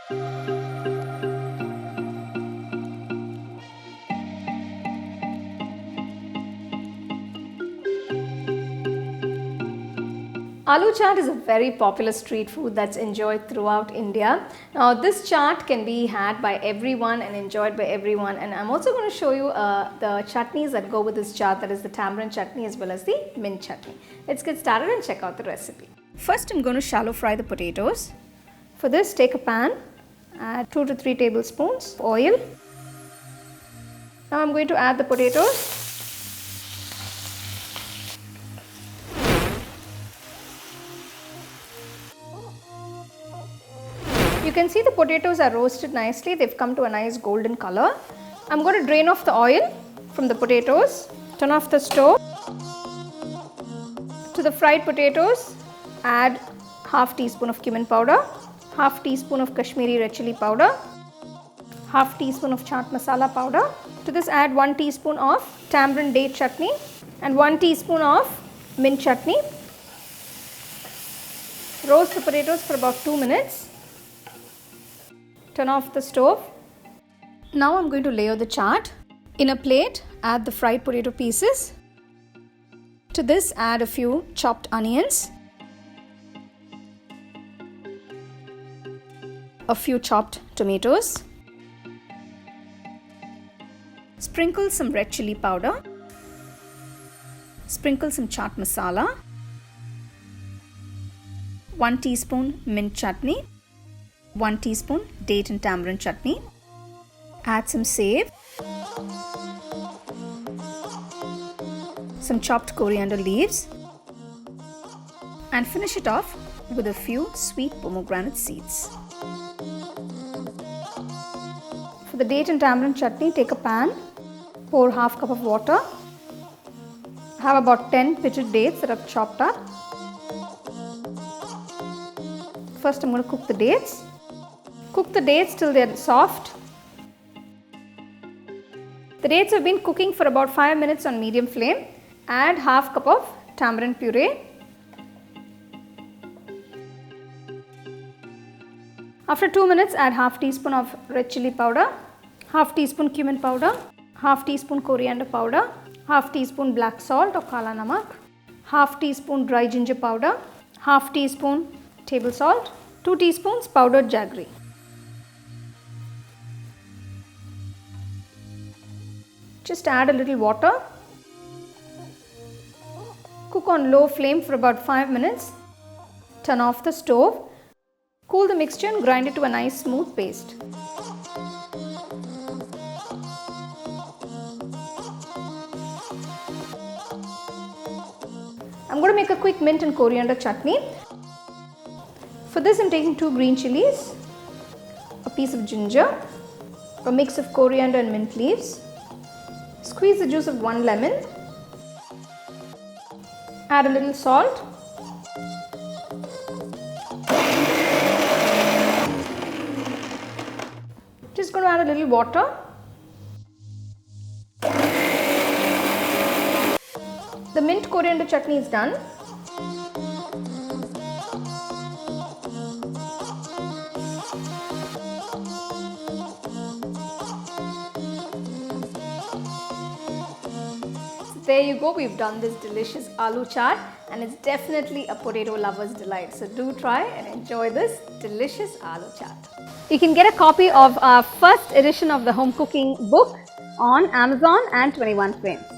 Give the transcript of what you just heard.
Aloo chaat is a very popular street food that's enjoyed throughout India. Now this chaat can be had by everyone and enjoyed by everyone, and I'm also going to show you the chutneys that go with this chaat, that is the tamarind chutney as well as the mint chutney. Let's get started and check out the recipe. First I'm going to shallow fry the potatoes. For this, take a pan, add 2 to 3 tablespoons oil. Now I'm going to add the potatoes. You can see the potatoes are roasted nicely. They've come to a nice golden color. I'm going to drain off the oil from the potatoes. Turn off the stove. To the fried potatoes, add half teaspoon of cumin powder, half teaspoon of Kashmiri red chili powder, half teaspoon of Chaat Masala powder. To this, add 1 teaspoon of tamarind date chutney and 1 teaspoon of mint chutney. Roast the potatoes for about 2 minutes. Turn off the stove. Now I'm going to layer the chaat. In a plate, add the fried potato pieces. To this, add a few chopped onions, a few chopped tomatoes. Sprinkle some red chili powder. Sprinkle some chaat masala. 1 teaspoon mint chutney. 1 teaspoon date and tamarind chutney. Add some save, some chopped coriander leaves, and finish it off with a few sweet pomegranate seeds. For the date and tamarind chutney, take a pan, pour half cup of water, have about 10 pitted dates that I've chopped up. First I'm going to cook the dates. Cook the dates till they are soft. The dates have been cooking for about 5 minutes on medium flame. Add half cup of tamarind puree. After 2 minutes, add half teaspoon of red chili powder, half teaspoon cumin powder, half teaspoon coriander powder, half teaspoon black salt or kala namak, half teaspoon dry ginger powder, half teaspoon table salt, 2 teaspoons powdered jaggery. Just add a little water. Cook on low flame for about 5 minutes. Turn off the stove. Cool the mixture and grind it to a nice smooth paste. I'm going to make a quick mint and coriander chutney. For this, I'm taking 2 green chilies, a piece of ginger, a mix of coriander and mint leaves. Squeeze the juice of 1 lemon. Add a little salt. Just going to add a little water. The mint coriander chutney is done. There you go, we've done this delicious aloo chaat, and it's definitely a potato lover's delight. So do try and enjoy this delicious aloo chaat. You can get a copy of our first edition of the home cooking book on Amazon and 21 Frames.